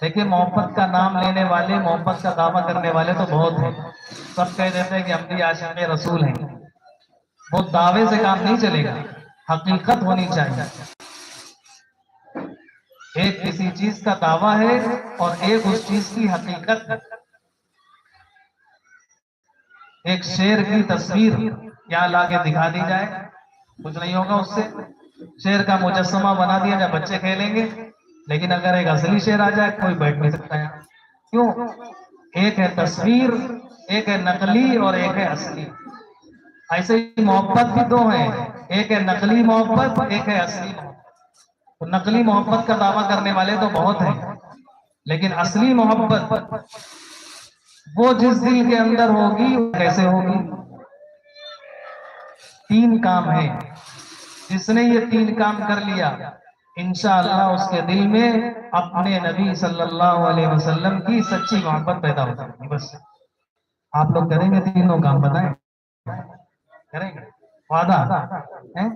دیکھیے محبت کا نام لینے والے، محبت کا دعویٰ کرنے والے تو بہت ہیں. سب کہہ دیتے ہیں کہ ہم بھی عاشق رسول ہیں. وہ دعوے سے کام نہیں چلے گا، حقیقت ہونی چاہیے. ایک کسی چیز کا دعویٰ ہے اور ایک اس چیز کی حقیقت ہے. ایک شیر کی تصویر کیا لا کے دکھا دی جائے، کچھ نہیں ہوگا اس سے. شیر کا مجسمہ بنا دیا جائے، بچے کھیلیں گے. لیکن اگر ایک اصلی شیر آ جائے کوئی بیٹھ نہیں سکتا ہے. کیوں؟ ایک ہے تصویر، ایک ہے نقلی اور ایک ہے اصلی. ایسے ہی محبت بھی دو ہیں، ایک ہے نقلی محبت، ایک ہے اصلی محبت. تو نقلی محبت کا دعویٰ کرنے والے تو بہت ہیں، لیکن اصلی محبت وہ جس دل کے اندر ہوگی وہ کیسے ہوگی؟ تین کام ہیں. جس نے یہ تین کام کر لیا انشاءاللہ اس کے دل میں اپنے نبی صلی اللہ علیہ وسلم کی سچی محبت پیدا ہو جائے گی. بس آپ لوگ کریں گے تینوں کام؟ بتائیں، کریں گے؟ وعدہ ہے؟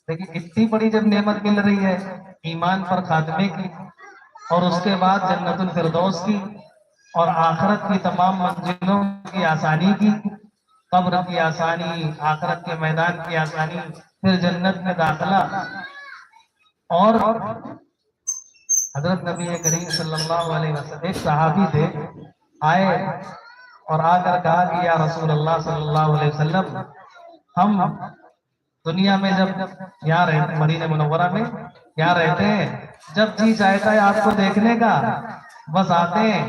لیکن اتنی بڑی جب نعمت مل رہی ہے ایمان پر خاتمے کی، اور اس کے بعد جنت الفردوس کی، اور آخرت کی تمام منزلوں کی آسانی کی، قبر کی آسانی، آخرت کے میدان کی آسانی، پھر جنت میں داخلہ. اور حضرت نبی کریم صلی اللہ علیہ وسلم، ایک صحابی تھے، آئے اور آ کر کہا کہ یا رسول اللہ صلی اللہ علیہ وسلم، ہم دنیا میں جب یہاں رہتے، مدینہ منورہ میں یہاں رہتے ہیں، جب جی چاہتا ہے آپ کو دیکھنے کا بس آتے ہیں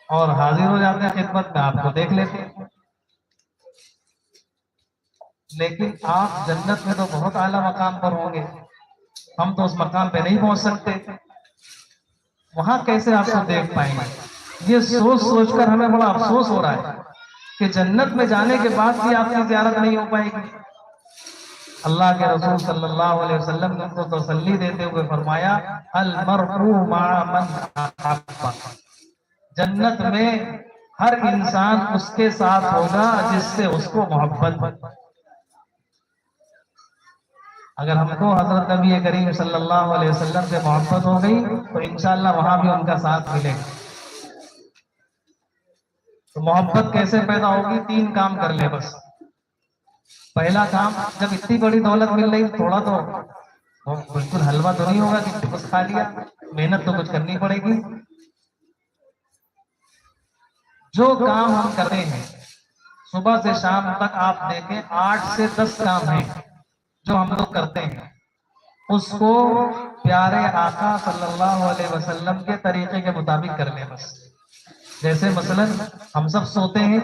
اور حاضر ہو جاتے ہیں خدمت میں، آپ کو دیکھ لیتے ہیں. لیکن آپ جنت میں تو بہت اعلیٰ مقام پر ہوں گے، ہم تو اس مقام پہ نہیں پہنچ سکتے، وہاں کیسے آپ کو دیکھ پائیں گے؟ یہ سوچ سوچ کر ہمیں بڑا افسوس ہو رہا ہے کہ جنت میں جانے کے بعد بھی آپ کی زیارت نہیں ہو پائے گی. اللہ کے رسول صلی اللہ علیہ وسلم نے ان کو تسلی دیتے ہوئے فرمایا المرء مع من احب. جنت میں ہر انسان اس کے ساتھ ہوگا جس سے اس کو محبت. اگر ہم کو حضرت نبی کریم صلی اللہ علیہ وسلم سے محبت ہو گئی تو انشاءاللہ وہاں بھی ان کا ساتھ ملے گا. تو محبت کیسے پیدا ہوگی؟ تین کام کر لے بس. پہلا کام، جب اتنی بڑی دولت مل رہی تھوڑا تو بالکل حلوہ تو نہیں ہوگا کہ بس کھا لیا، محنت تو کچھ کرنی پڑے گی. جو کام ہم کرتے ہیں صبح سے شام تک، آپ دیکھیں 8 سے 10 کام ہیں جو ہم لوگ کرتے ہیں، اس کو پیارے آقا صلی اللہ علیہ وسلم کے طریقے کے مطابق کر لیں بس. جیسے مثلا ہم سب سوتے ہیں،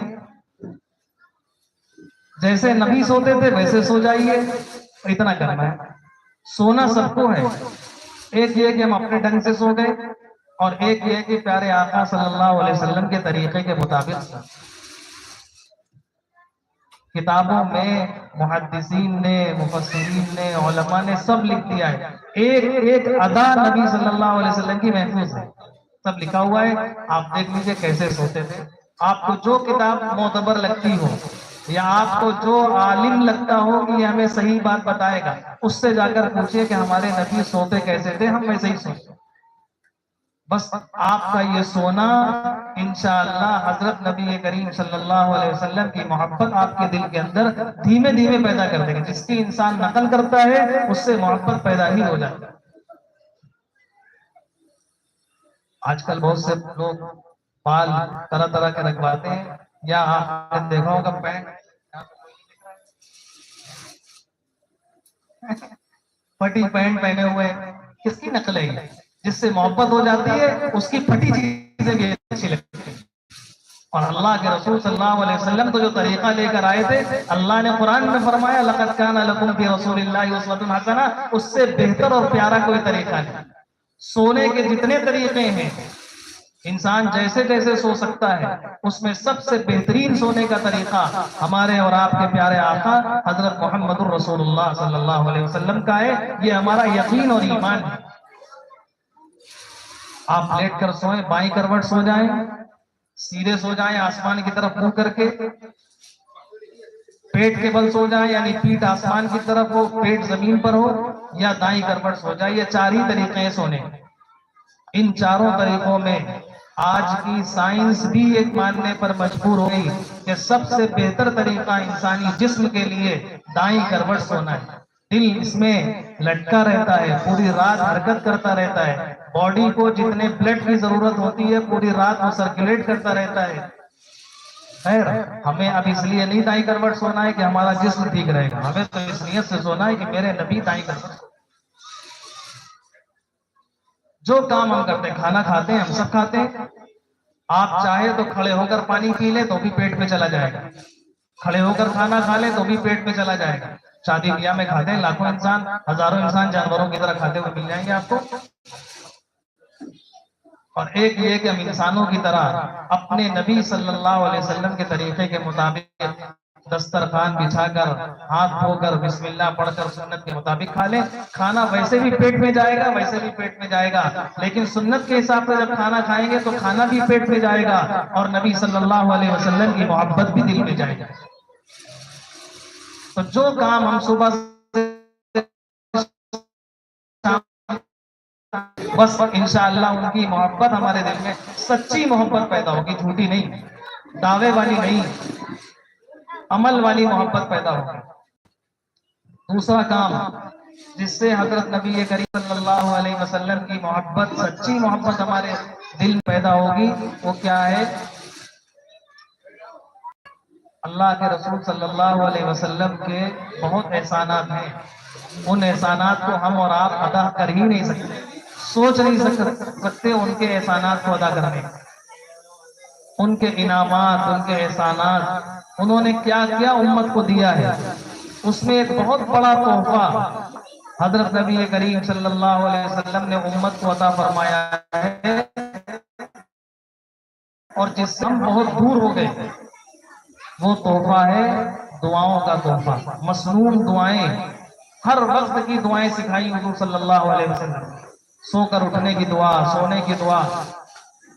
جیسے نبی سوتے تھے ویسے سو جائیے، اتنا کرنا ہے. سونا سب کو ہے، ایک یہ کہ ہم اپنے ڈھنگ سے سو گئے، اور ایک یہ کہ پیارے آقا صلی اللہ علیہ وسلم کے طریقے کے مطابق. کتابوں میں محدثین نے، مفسرین نے، علماء نے سب لکھ دیا ہے، ایک ایک ادا نبی صلی اللہ علیہ وسلم کی محفوظ ہے، سب لکھا ہوا ہے. آپ دیکھ لیجئے کیسے سوتے تھے. آپ کو جو کتاب معتبر لگتی ہو یا آپ کو جو عالم لگتا ہو کہ یہ ہمیں صحیح بات بتائے گا، اس سے جا کر پوچھئے کہ ہمارے نبی سوتے کیسے تھے، ہم ویسے ہی سوتے. بس آپ کا یہ سونا انشاءاللہ حضرت نبی کریم صلی اللہ علیہ وسلم کی محبت آپ کے دل کے اندر دھیمے دھیمے پیدا کر دے گا. جس کی انسان نقل کرتا ہے اس سے محبت پیدا ہی ہو جاتا ہے. آج کل بہت سے لوگ بال طرح طرح کے رکھواتے ہیں، یا آپ نے دیکھا ہوگا پینٹ پھٹی پینٹ پہنے ہوئے. کس کی نقل ہے یہ؟ جس سے محبت ہو جاتی ہے اس کی پھٹی چیزیں بھی اچھی لگتی ہیں. اور اللہ کے رسول صلی اللہ علیہ وسلم تو جو طریقہ لے کر آئے تھے، اللہ نے قرآن میں فرمایا لَقَدْ كَانَ لَكُمْ فِي رَسُولِ اللَّهِ أُسْوَةٌ حَسَنَةٌ. اس سے بہتر اور پیارا کوئی طریقہ نہیں. سونے کے جتنے طریقے ہیں، انسان جیسے جیسے سو سکتا ہے، اس میں سب سے بہترین سونے کا طریقہ ہمارے اور آپ کے پیارے آقا حضرت محمد الرسول اللہ صلی اللہ علیہ وسلم کا ہے. یہ ہمارا یقین اور ایمان ہے. آپ لیٹ کر سوئیں، بائیں کروٹ سو جائیں، سیدھے سو جائیں آسمان کی طرف منہ کر کے، پیٹ کے بل سو جائے، یعنی پیٹھ آسمان کی طرف ہو، پیٹ زمین پر ہو، یا دائیں کروٹ سو جائے. یہ چار ہی طریقے ہیں سونے. ان چاروں طریقوں میں آج کی سائنس بھی ایک ماننے پر مجبور ہو گئی کہ سب سے بہتر طریقہ انسانی جسم کے لیے دائیں کروٹ سونا ہے. دل اس میں لٹکا رہتا ہے، پوری رات حرکت کرتا رہتا ہے، باڈی کو جتنے بلڈ کی ضرورت ہوتی ہے پوری رات وہ سرکولیٹ کرتا رہتا ہے. خیر، ہمیں اب اس لیے نہیں دائیں کروٹ سونا ہے کہ ہمارا جسم ٹھیک رہے گا، ہمیں تو اس نیت سے سونا ہے کہ میرے نبی دائیں کروٹ. جو کام ہم کرتے ہیں، کھانا کھاتے ہیں، ہم سب کھاتے ہیں. آپ چاہے تو کھڑے ہو کر پانی پی لیں تو بھی پیٹ میں چلا جائے گا، کھڑے ہو کر کھانا کھا لیں تو بھی پیٹ میں چلا جائے گا. شادی بیاہ میں کھاتے ہیں لاکھوں انسان، ہزاروں انسان جانوروں کی طرح کھاتے ہوئے مل جائیں گے آپ کو. اور ایک یہ کہ ہم انسانوں کی طرح اپنے نبی صلی اللہ علیہ وسلم کے طریقے کے مطابق دسترخوان بچھا کر، ہاتھ دھو کر، بسم اللہ پڑھ کر سنت کے مطابق کھا لیں. کھانا ویسے بھی پیٹ میں جائے گا، ویسے بھی پیٹ میں جائے گا، لیکن سنت کے حساب سے جب کھانا کھائیں گے تو کھانا بھی پیٹ میں جائے گا اور نبی صلی اللہ علیہ وسلم کی محبت بھی دل میں جائے گا. تو جو کام ہم صبح سے بس انشاءاللہ ان کی محبت ہمارے دل میں سچی محبت پیدا ہوگی، جھوٹی نہیں، دعوے والی نہیں، عمل والی محبت پیدا ہوگی. دوسرا کام جس سے حضرت نبی کریم صلی اللہ علیہ وسلم کی محبت، سچی محبت ہمارے دل میں پیدا ہوگی، وہ کیا ہے؟ اللہ کے رسول صلی اللہ علیہ وسلم کے بہت احسانات ہیں. ان احسانات کو ہم اور آپ ادا کر ہی نہیں سکتے، سوچ نہیں سکتے ان کے احسانات کو ادا کرنے. ان کے انعامات، ان کے احسانات، انہوں نے کیا کیا امت کو دیا ہے، اس میں ایک بہت بڑا تحفہ حضرت نبی کریم صلی اللہ علیہ وسلم نے امت کو عطا فرمایا ہے، اور جس سے ہم بہت دور ہو گئے. وہ تحفہ ہے دعاؤں کا تحفہ. مسنون دعائیں، ہر وقت کی دعائیں سکھائی حضور صلی اللہ علیہ وسلم. سو کر اٹھنے کی دعا، سونے کی دعا،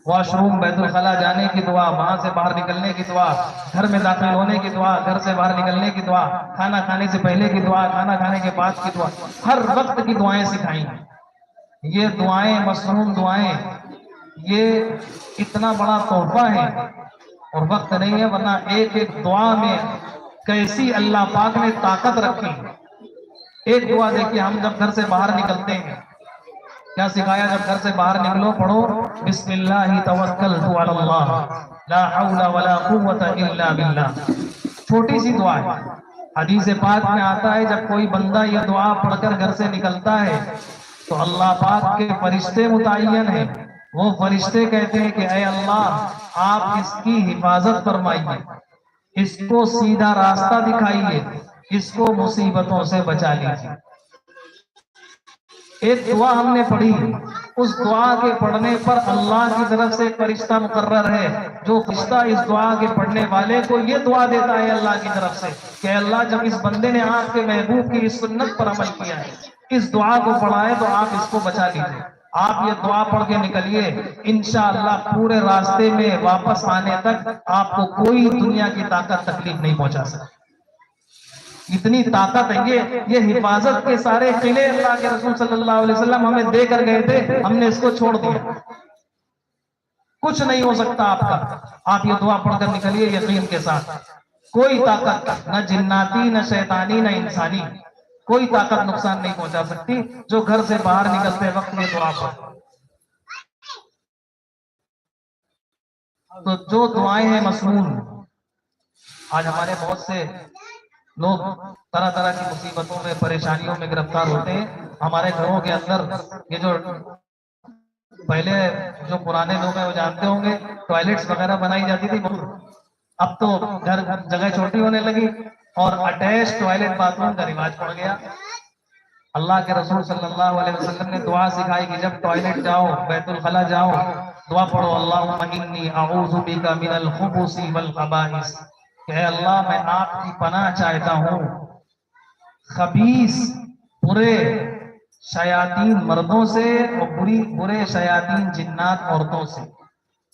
واش روم بیت الخلا جانے کی دعا، وہاں سے باہر نکلنے کی دعا، گھر میں داخل ہونے کی دعا، گھر سے باہر نکلنے کی دعا، کھانا کھانے سے پہلے کی دعا، کھانا کھانے کے بعد کی دعا، ہر وقت کی دعائیں سکھائیں. یہ دعائیں، مسنون دعائیں، یہ اتنا بڑا تحفہ ہے. اور وقت نہیں ہے، ورنہ ایک ایک دعا میں کیسی اللہ پاک نے طاقت رکھی. ایک دعا دیکھیے، ہم جب گھر سے باہر نکلتے ہیں کیا سکھایا؟ جب گھر سے باہر نکلو پڑھو بسم اللہ توکلت علی اللہ لا حول ولا قوت الا باللہ. چھوٹی سی دعا ہے. حدیث پاک میں آتا ہے جب کوئی بندہ یہ دعا پڑھ کر گھر سے نکلتا ہے تو اللہ پاک کے فرشتے متعین ہیں. وہ فرشتے کہتے ہیں کہ اے اللہ، آپ اس کی حفاظت فرمائیے، اس کو سیدھا راستہ دکھائیے، اس کو مصیبتوں سے بچا لیجیے. ایک دعا ہم نے پڑھی، اس دعا کے پڑھنے پر اللہ کی طرف سے ایک فرشتہ مقرر ہے، جو فرشتہ اس دعا کے پڑھنے والے کو یہ دعا دیتا ہے اللہ کی طرف سے کہ اللہ، جب اس بندے نے آپ کے محبوب کی اس سنت پر عمل کیا ہے، اس دعا کو پڑھا ہے، تو آپ اس کو بچا لیجیے. آپ یہ دعا پڑھ کے نکلیے، انشاءاللہ پورے راستے میں واپس آنے تک آپ کو کوئی دنیا کی طاقت تکلیف نہیں پہنچا سکتی. اتنی طاقت ہے. یہ حفاظت کے سارے قلعے اللہ کے رسول صلی اللہ علیہ وسلم ہمیں دے کر گئے تھے، ہم نے اس کو چھوڑ دیا. کچھ نہیں ہو سکتا آپ کا. آپ یہ دعا پڑھ کر نکلیے یقین کے ساتھ. کوئی طاقت، نہ جناتی، نہ شیطانی، نہ انسانی، کوئی طاقت نقصان نہیں پہنچا سکتی جو گھر سے باہر نکلتے وقت یہ دعا پڑھ. تو جو دعائیں ہیں مسنون، آج ہمارے بہت سے لوگ طرح طرح کی مصیبتوں میں، پریشانیوں میں گرفتار ہوتے ہیں. ہمارے گھروں کے اندر یہ جو پہلے جو پرانے لوگ ہیں وہ جانتے ہوں گے، ٹوائلٹس وغیرہ بنائی جاتی تھی. اب تو گھر جگہ چھوٹی ہونے لگی اور اٹیچ ٹوائلٹ باتھ روم کا رواج پڑ گیا. اللہ کے رسول صلی اللہ علیہ وسلم نے دعا سکھائی کہ جب ٹوائلٹ جاؤ، بیت الخلا جاؤ، دعا پڑھو اللہم انی اعوذ بک من الخبث والخبائث، کہ اے اللہ، میں آپ کی پناہ چاہتا ہوں خبیث، برے شیاطین مردوں سے اور برے شیاطین جنات عورتوں سے.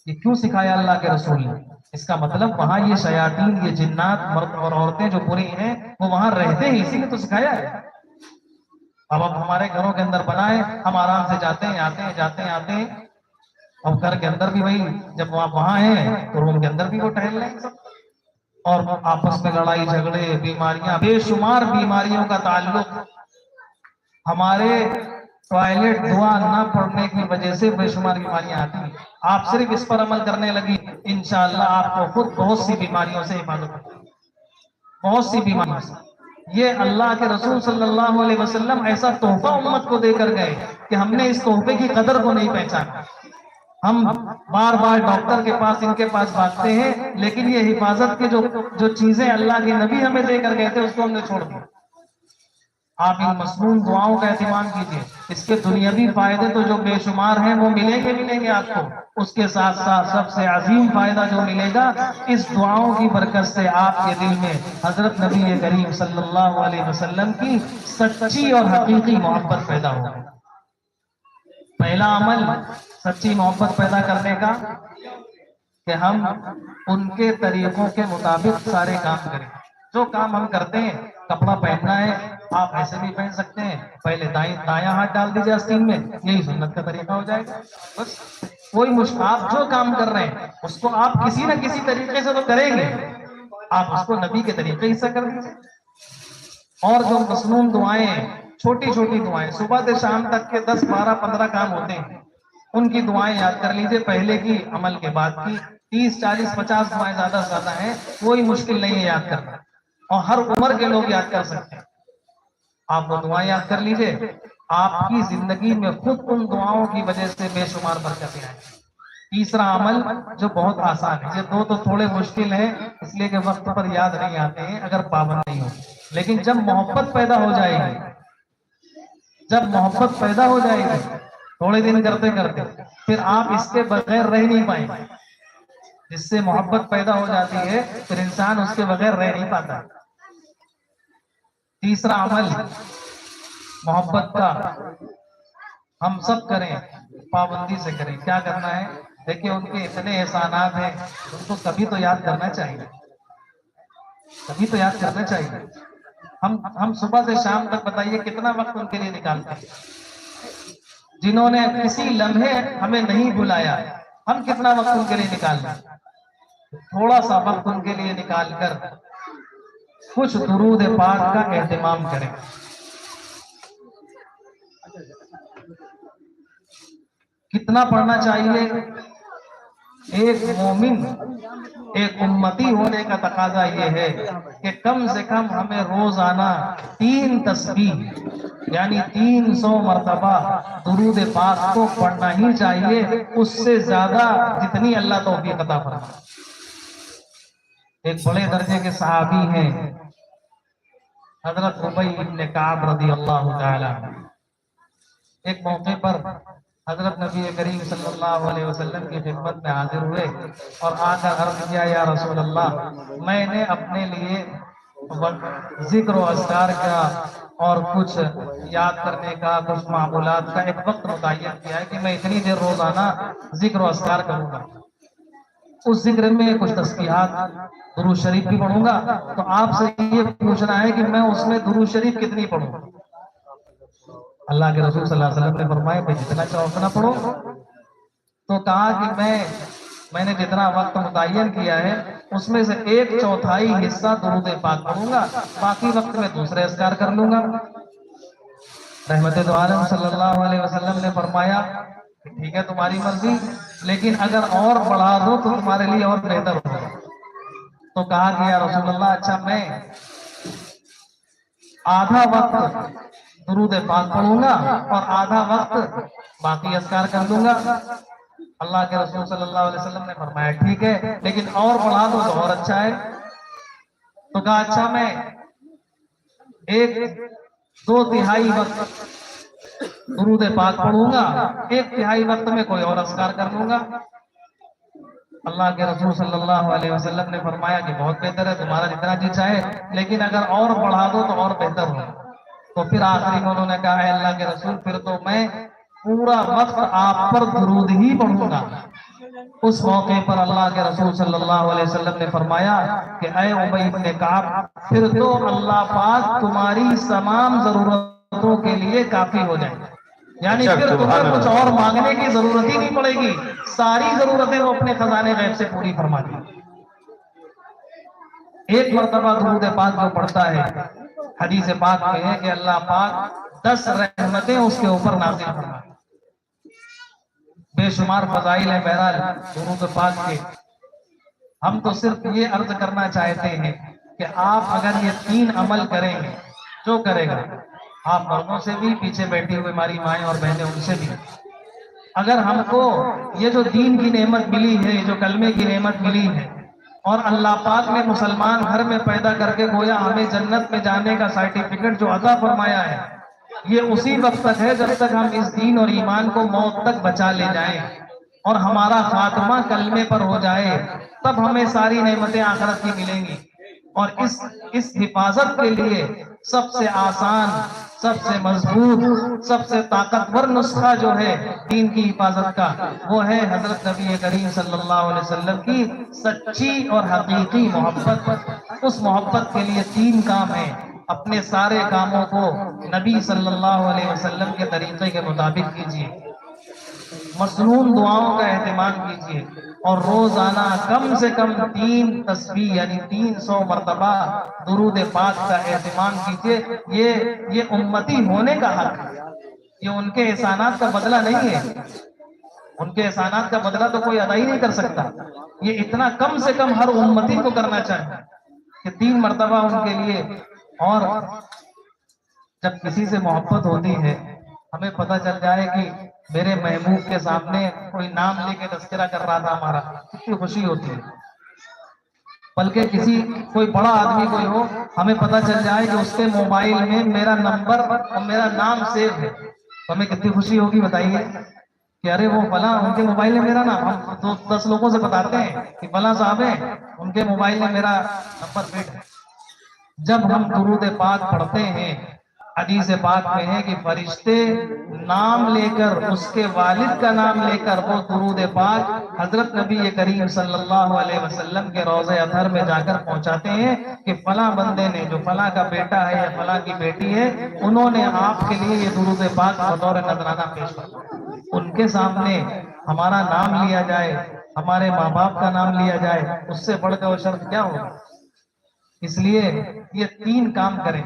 یہ کیوں سکھایا اللہ کے رسول نے؟ اس کا مطلب وہاں یہ شیاطین، یہ جنات، مرد اور عورتیں جو بری ہیں وہ وہاں رہتے ہیں، اسی لیے تو سکھایا ہے۔ اب ہمارے گھروں کے اندر بنائے، ہم آرام سے جاتے ہیں آتے ہیں جاتے ہیں آتے ہیں، اور گھر کے اندر بھی وہی، جب آپ وہاں ہیں تو روم کے اندر بھی وہ ٹہل رہے ہیں سب، اور آپس میں لڑائی جھگڑے، بیماریاں، بے شمار بیماریوں کا تعلق ہمارے ٹوائلٹ دعا نہ پڑنے کی وجہ سے بے شمار بیماریاں آتی ہیں۔ آپ صرف اس پر عمل کرنے لگی، انشاءاللہ آپ کو خود بہت سی بیماریوں سے حفاظت ہوگی، بہت سی بیماریوں سے۔ یہ اللہ کے رسول صلی اللہ علیہ وسلم ایسا تحفہ امت کو دے کر گئے کہ ہم نے اس تحفے کی قدر کو نہیں پہچانا۔ ہم بار بار ڈاکٹر کے پاس، ان کے پاس بھاگتے ہیں، لیکن یہ حفاظت کے جو چیزیں اللہ کے نبی ہمیں دے کر گئے تھے اس کو ہم نے چھوڑ دیا۔ آپ ان مصنون دعاؤں کا اہتمام کیجئے، اس کے دنیاوی فائدے تو جو بے شمار ہیں وہ ملیں گے آپ کو، اس کے ساتھ ساتھ سب سے عظیم فائدہ جو ملے گا اس دعاؤں کی برکت سے، آپ کے دل میں حضرت نبی کریم صلی اللہ علیہ وسلم کی سچی اور حقیقی محبت پیدا ہوگی۔ پہلا عمل سچی محبت پیدا کرنے کا کہ ہم ان کے طریقوں کے مطابق سارے کام کریں۔ جو کام ہم کرتے ہیں، کپڑا پہننا ہے آپ ایسے بھی پہن سکتے ہیں، پہلے دایاں ہاتھ ڈال دیجیے آستین میں، یہی سنت کا طریقہ ہو جائے گا۔ بس کوئی مشکل، آپ جو کام کر رہے ہیں اس کو آپ کسی نہ کسی طریقے سے تو کریں گے، آپ اس کو نبی کے طریقے سے کر دیجیے۔ اور جو مصنون دعائیں ہیں، چھوٹی چھوٹی دعائیں، صبح سے شام تک کے 10 12 15 کام ہوتے ہیں، ان کی دعائیں یاد کر لیجئے، پہلے کی عمل کے بعد کی 30 40 50 دعائیں زیادہ سے زیادہ ہیں، کوئی مشکل نہیں ہے یاد کرنا، اور ہر عمر کے لوگ یاد کر سکتے ہیں۔ آپ وہ دعائیں یاد کر لیجئے، آپ کی زندگی میں خود ان دعاؤں کی وجہ سے بے شمار برکتیں آئیں۔ تیسرا عمل جو بہت آسان ہے، یہ دو تو تھوڑے مشکل ہیں اس لیے کہ وقت پر یاد نہیں آتے ہیں اگر پابند نہیں ہو، لیکن جب محبت پیدا ہو جائے گی، جب محبت پیدا ہو جائے گی تھوڑے دن کرتے کرتے پھر آپ اس کے بغیر رہ نہیں پائیں گے۔ جس سے محبت پیدا ہو جاتی ہے پھر انسان اس کے بغیر رہ نہیں پاتا۔ تیسرا عمل محبت کا ہم سب کریں، پابندی سے کریں۔ کیا کرنا ہے؟ دیکھیں ان کے اتنے احسانات ہیں، ان کو کبھی تو یاد کرنا چاہیے، کبھی تو یاد کرنا چاہیے۔ ہم صبح سے شام تک بتائیے کتنا وقت ان کے لیے نکالتے ہیں؟ جنہوں نے کسی لمحے ہمیں نہیں بلایا، ہم کتنا وقت ان کے لیے نکالنا؟ تھوڑا سا وقت ان کے لیے نکال کر کچھ درود پاک کا اہتمام کریں۔ کتنا پڑھنا چاہیے؟ ایک مومن، ایک امتی ہونے کا تقاضا یہ ہے کہ کم سے کم ہمیں روزانہ 3 تسبیح یعنی 300 مرتبہ درود پاک کو پڑھنا ہی چاہیے، اس سے زیادہ جتنی اللہ توفیق عطا فرمائے۔ ایک بڑے درجے کے صحابی ہیں حضرت ابی بن کعب رضی اللہ تعالی عنہ۔ ایک موقع پر حضرت نبی کریم صلی اللہ علیہ وسلم کی خدمت میں حاضر ہوئے اور آ کر عرض کیا، یا رسول اللہ، میں نے اپنے لیے ذکر و اذکار کا اور کچھ یاد کرنے کا، کچھ معمولات کا ایک وقت متعین کیا ہے کہ میں اتنی دیر روزانہ ذکر و اذکار کروں گا۔ اس ذکر میں کچھ تسبیحات، درود شریف بھی پڑھوں گا، تو آپ سے یہ پوچھنا ہے کہ میں اس میں درود شریف کتنی پڑھوں؟ اللہ کے رسول صلی اللہ علیہ وسلم نے فرمایا کہ جتنا چاہو اتنا پڑھو۔ تو کہا کہ میں نے جتنا وقت متعین کیا ہے اس میں سے 1/4 حصہ درود پاک پڑھوں گا، باقی وقت میں دوسرے اذکار کر لوں گا۔ رحمت دو عالم صلی اللہ علیہ وسلم نے فرمایا کہ ٹھیک ہے تمہاری مرضی، لیکن اگر اور بڑھا دو تو تمہارے لیے اور بہتر ہوگا۔ تو کہا کہ یا رسول اللہ، اچھا میں آدھا وقت درود پاک پڑھوں گا اور آدھا وقت باقی اذکار کر دوں گا۔ اللہ کے رسول صلی اللہ علیہ وسلم نے فرمایا ٹھیک ہے، لیکن اور بڑھا دو تو اور اچھا ہے۔ تو کہا اچھا میں 1/2 وقت درود پاک پڑھوں گا، 1/3 وقت میں کوئی اور اذکار کر لوں گا۔ اللہ کے رسول صلی اللہ علیہ وسلم نے فرمایا کہ بہت بہتر ہے، تمہارا جتنا جی چاہے، لیکن اگر اور بڑھا دو تو اور بہتر ہو۔ تو پھر آخری میں انہوں نے کہا ہے اللہ کے رسول، پھر تو میں پورا وقت آپ پر درود ہی پڑھوں گا۔ اس موقع پر اللہ کے رسول صلی اللہ علیہ وسلم نے فرمایا کہ اے ابی بن کعب، پھر تو اللہ پاک تمہاری تمام ضرورتوں کے لیے کافی ہو جائے، یعنی پھر تمہیں کچھ اور مانگنے کی ضرورت ہی نہیں پڑے گی، ساری ضرورتیں وہ اپنے خزانے غیب سے پوری فرما دیں۔ ایک مرتبہ درود پاک جو پڑھتا ہے، حدیث پاک میں ہے کہ اللہ پاک 10 رحمتیں اس کے اوپر نازل فرماتے ہیں۔ بے شمار فضائل ہیں بہرحال درود پاک کے، ہم تو صرف یہ عرض کرنا چاہتے ہیں کہ آپ اگر یہ 3 عمل کریں گے، جو کرے گا، آپ مردوں سے بھی، پیچھے بیٹھی ہوئی ہماری مائیں اور بہنیں ان سے بھی، اگر ہم کو یہ جو دین کی نعمت ملی ہے، جو کلمے کی نعمت ملی ہے، اور اللہ پاک نے مسلمان گھر میں پیدا کر کے گویا ہمیں جنت میں جانے کا سرٹیفکیٹ جو عطا فرمایا ہے، یہ اسی وقت تک ہے جب تک ہم اس دین اور ایمان کو موت تک بچا لے جائیں اور ہمارا خاتمہ کلمے پر ہو جائے، تب ہمیں ساری نعمتیں آخرت کی ملیں گی۔ اور اس حفاظت کے لیے سب سے آسان، سب سے مضبوط، سب سے طاقتور نسخہ جو ہے دین کی حفاظت کا، وہ ہے حضرت نبی کریم صلی اللہ علیہ وسلم کی سچی اور حقیقی محبت۔ اس محبت کے لیے 3 کام ہیں، اپنے سارے کاموں کو نبی صلی اللہ علیہ وسلم کے طریقے کے مطابق کیجیے، مسنون دعاؤں کا اہتمام کیجیے، اور روزانہ کم سے کم 3 تسبیح یعنی 300 مرتبہ درود پاک کا اہتمام کیجیے۔ یہ امتی ہونے کا حق ہے، یہ ان کے احسانات کا بدلہ نہیں ہے، ان کے احسانات کا بدلہ تو کوئی ادا ہی نہیں کر سکتا، یہ اتنا کم سے کم ہر امتی کو کرنا چاہیے کہ 3 مرتبہ ان کے لیے۔ اور جب کسی سے محبت ہوتی ہے، ہمیں پتہ چل جائے کہ میرے محبوب کے سامنے کوئی نام لے کے تذکرہ کر رہا تھا ہمارا، کتنی خوشی ہوتی ہے۔ بلکہ کوئی بڑا آدمی کوئی ہو، ہمیں پتہ چل جائے کہ اس کے موبائل میں میرا نمبر اور میرا نام سیو ہے، تو ہمیں کتنی خوشی ہوگی بتائیے کہ ارے وہ فلاں، ان کے موبائل میں میرا نام، ہم 10 لوگوں سے بتاتے ہیں کہ فلاں صاحب ہیں، ان کے موبائل میں میرا نمبر فٹ ہے۔ جب ہم درود پاک پڑھتے ہیں، حدیث پاک میں ہے کہ فرشتے نام لے کر، اس کے والد کا نام لے کر، وہ درود پاک حضرت نبی کریم صلی اللہ علیہ وسلم کے روضہ اطہر میں جا کر پہنچاتے ہیں کہ فلاں بندے نے، جو فلاں کا بیٹا ہے یا فلاں کی بیٹی ہے، انہوں نے آپ کے لیے یہ درود پاک بطور نذرانہ پیش کیا۔ ان کے سامنے ہمارا نام لیا جائے، ہمارے ماں باپ کا نام لیا جائے، اس سے بڑھ کر شرط کیا ہوگا؟ اس لیے یہ 3 کام کریں،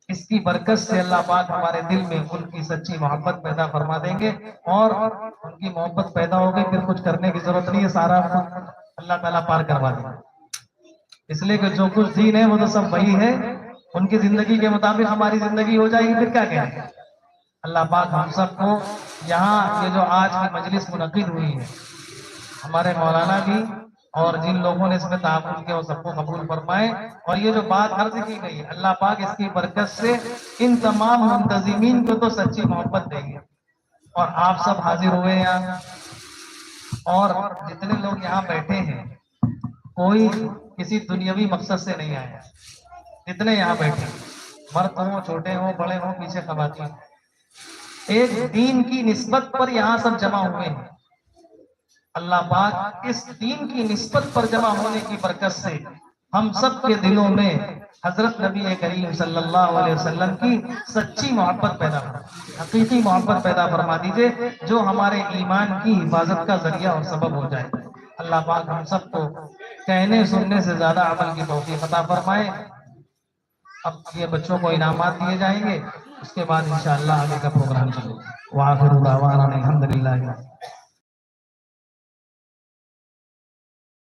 اس کی برکت سے اللہ پاک ہمارے دل میں ان کی سچی محبت پیدا فرما دیں گے، اور ان کی محبت پیدا ہو گئی، پھر کچھ کرنے کی ضرورت نہیں ہے، سارا اللہ تعالیٰ پار کروا دیں گے۔ اس لیے کہ جو کچھ دین ہے وہ تو سب وہی ہے، ان کی زندگی کے مطابق ہماری زندگی ہو جائے گی، پھر کیا کہیں۔ اللہ پاک ہم سب کو یہاں یہ جو آج کی مجلس منعقد ہوئی ہے، ہمارے مولانا بھی اور جن لوگوں نے اس میں تعاون کیا وہ سب کو قبول فرمائے، اور یہ جو بات عرض کی گئی اللہ پاک اس کی برکت سے ان تمام منتظمین کو تو سچی محبت دیں گے۔ اور آپ سب حاضر ہوئے یہاں، اور جتنے لوگ یہاں بیٹھے ہیں، کوئی کسی دنیاوی مقصد سے نہیں آیا، جتنے یہاں بیٹھے، مرد ہوں، چھوٹے ہوں، بڑے ہوں، پیچھے خواتین، ایک دین کی نسبت پر یہاں سب جمع ہوئے ہیں۔ اللہ پاک اس دین کی نسبت پر جمع ہونے کی برکت سے ہم سب کے دلوں میں حضرت نبی کریم صلی اللہ علیہ وسلم کی سچی محبت پیدا فرما، حقیقی محبت پیدا فرما دیجئے، جو ہمارے ایمان کی حفاظت کا ذریعہ اور سبب ہو جائے۔ اللہ پاک ہم سب کو کہنے سننے سے زیادہ عمل کی توفیق عطا فرمائے۔ اب یہ بچوں کو انعامات دیے جائیں گے، اس کے بعد انشاءاللہ آگے کا پروگرام چلے گا۔ وآخر دعوانا الحمدللہ۔